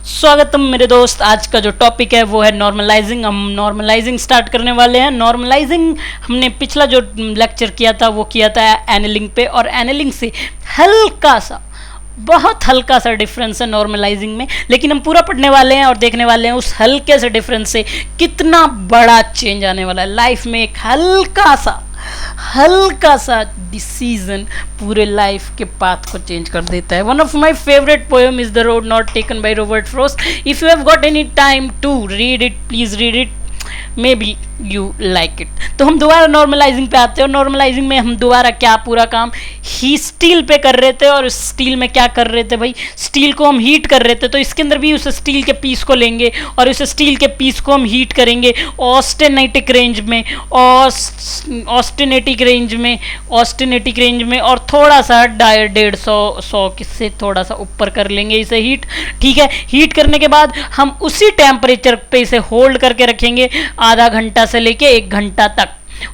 स्वागतम मेरे दोस्त। आज का जो टॉपिक है वो है नॉर्मलाइजिंग। हम नॉर्मलाइजिंग स्टार्ट करने वाले हैं। नॉर्मलाइजिंग हमने पिछला जो लेक्चर किया था वो किया था एनेलिंग पे, और एनेलिंग से हल्का सा, बहुत हल्का सा डिफरेंस है नॉर्मलाइजिंग में, लेकिन हम पूरा पढ़ने वाले हैं और देखने वाले हैं उस हल्के से डिफरेंस से कितना बड़ा चेंज आने वाला है लाइफ में। एक हल्का सा डिसीजन पूरे लाइफ के पाथ को चेंज कर देता है। One of my favourite poem is the road not taken by Robert Frost. If you have got any time to read it, please read it, maybe you like it. तो हम दोबारा normalising पे आते हैं, और normalising में हम दोबारा क्या पूरा काम ही स्टील पे कर रहे थे। और स्टील में क्या कर रहे थे भाई, स्टील को हम हीट कर रहे थे। तो इसके अंदर भी उस स्टील के पीस को लेंगे और उस स्टील के पीस को हम हीट करेंगे ऑस्टेनेटिक रेंज में, ऑस्टेनेटिक रेंज में, और थोड़ा सा 150 से थोड़ा सा ऊपर कर लेंगे इसे हीट। ठीक है, हीट करने के बाद हम उसी टेम्परेचर पे इसे होल्ड करके रखेंगे आधा घंटा से लेके 1 घंटा तक।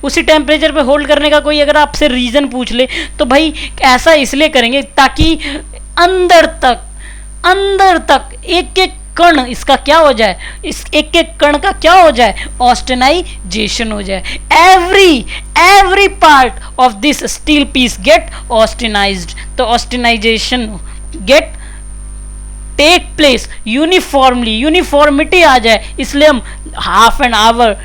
उसी टेम्परेचर पे होल्ड करने का कोई अगर आपसे रीजन पूछ ले तो भाई ऐसा इसलिए करेंगे ताकि अंदर तक एक एक कण इसका क्या हो जाए, इस एक एक कण का क्या हो जाए, ऑस्टेनाइजेशन हो जाए। Every part of this steel piece get austenized. तो austenization get take place uniformly, uniformity आ जाए, इसलिए हम half an hour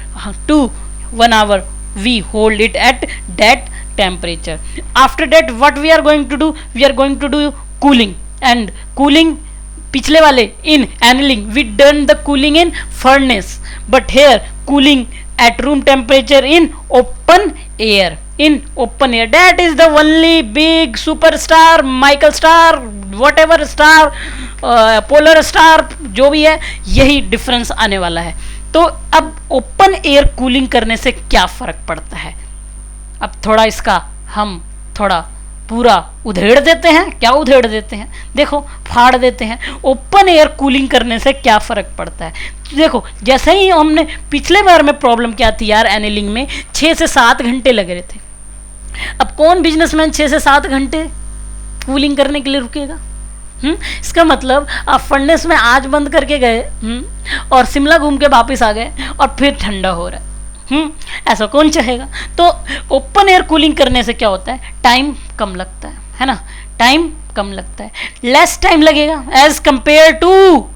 to 1 hour we hold it at that temperature. After that what we are going to do, we are going to do cooling. And cooling पिछले वाले in annealing we done the cooling in furnace, but here cooling at room temperature in open air. That is the only big superstar, Michael star, whatever star, polar star, जो भी है, यही difference आने वाला है। तो अब ओपन एयर कूलिंग करने से क्या फर्क पड़ता है, अब थोड़ा इसका हम थोड़ा पूरा उधेड़ देते हैं। क्या उधेड़ देते हैं, देखो फाड़ देते हैं। ओपन एयर कूलिंग करने से क्या फर्क पड़ता है, देखो जैसे ही हमने पिछले बार में प्रॉब्लम क्या थी यार, एनेलिंग में 6 से 7 घंटे लग रहे थे। अब कौन बिजनेसमैन 6 से 7 घंटे कूलिंग करने के लिए रुकेगा? इसका मतलब आप फर्नेस में आज बंद करके गए और शिमला घूम के वापस आ गए और फिर ठंडा हो रहा है, ऐसा कौन चाहेगा? तो ओपन एयर कूलिंग करने से क्या होता है, टाइम कम लगता है ना, टाइम कम लगता है, लेस टाइम लगेगा एज कंपेयर टू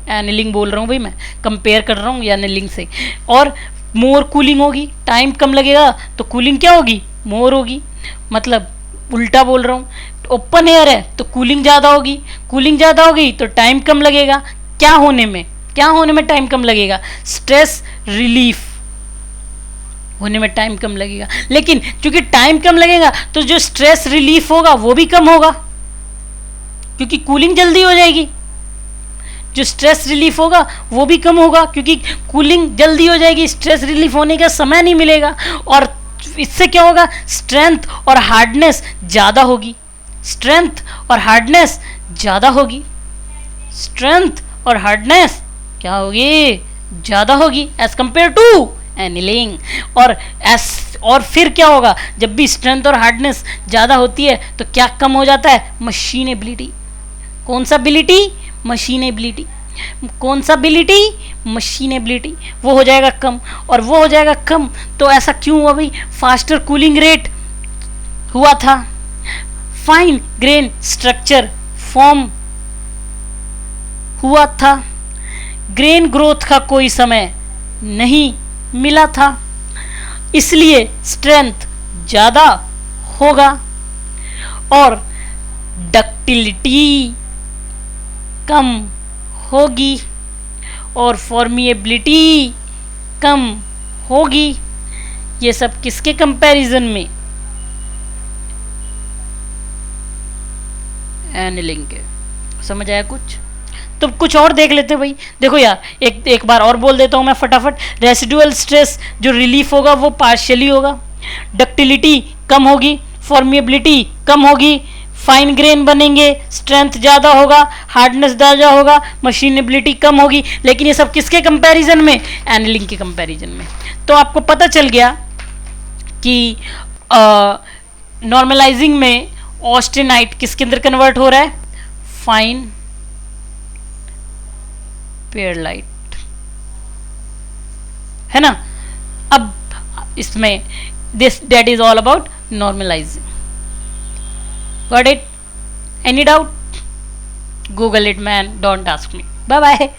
एनेलिंग। बोल रहा हूँ भाई, मैं कंपेयर कर रहा हूँ एनेलिंग से। और मोर कूलिंग होगी, टाइम कम लगेगा तो कूलिंग क्या होगी, मोर होगी। मतलब उल्टा बोल रहा हूँ, ओपन एयर है तो कूलिंग ज़्यादा होगी, कूलिंग ज़्यादा होगी तो टाइम कम लगेगा। क्या होने में टाइम कम लगेगा, स्ट्रेस रिलीफ होने में टाइम कम लगेगा। लेकिन क्योंकि टाइम कम लगेगा तो जो स्ट्रेस रिलीफ होगा वो भी कम होगा, क्योंकि कूलिंग जल्दी हो जाएगी। जो स्ट्रेस रिलीफ होगा वो भी कम होगा क्योंकि कूलिंग जल्दी हो जाएगी, स्ट्रेस रिलीफ होने का समय नहीं मिलेगा। और इससे क्या होगा, स्ट्रेंथ और हार्डनेस ज़्यादा होगी, स्ट्रेंथ और हार्डनेस ज़्यादा होगी, स्ट्रेंथ और हार्डनेस क्या होगी, ज़्यादा होगी एज कंपेयर टू एनीलिंग। और फिर क्या होगा, जब भी स्ट्रेंथ और हार्डनेस ज़्यादा होती है तो क्या कम हो जाता है, मशीनेबिलिटी। कौन सा एबिलिटी, मशीनेबिलिटी। कौन सा एबिलिटी, मशीनेबिलिटी। वो हो जाएगा कम, और वो हो जाएगा कम तो ऐसा क्यों हुआ भाई, फास्टर कूलिंग रेट हुआ था, फाइन ग्रेन स्ट्रक्चर फॉर्म हुआ था, ग्रेन ग्रोथ का कोई समय नहीं मिला था, इसलिए स्ट्रेंथ ज़्यादा होगा और डक्टिलिटी कम होगी और फॉर्मिएबिलिटी कम होगी। ये सब किसके कंपैरिजन में, एनीलिंग के। समझ आया कुछ? तो कुछ और देख लेते भाई। देखो यार, एक बार और बोल देता हूँ मैं फटाफट। रेसिडुअल स्ट्रेस जो रिलीफ होगा वो पार्शियली होगा, डक्टिलिटी कम होगी, फॉर्मिएबिलिटी कम होगी, फाइन ग्रेन बनेंगे, स्ट्रेंथ ज़्यादा होगा, हार्डनेस ज़्यादा होगा, मशीनेबिलिटी कम होगी। लेकिन ये सब किसके कंपैरिजन में, एनीलिंग के कंपैरिजन में। तो आपको पता चल गया कि नॉर्मलाइजिंग में ऑस्टेनाइट किसके अंदर कन्वर्ट हो रहा है, फाइन पेयर लाइट, है ना। अब इसमें this that is all about normalising. Got it? Any doubt? Google it man, don't ask me. Bye bye.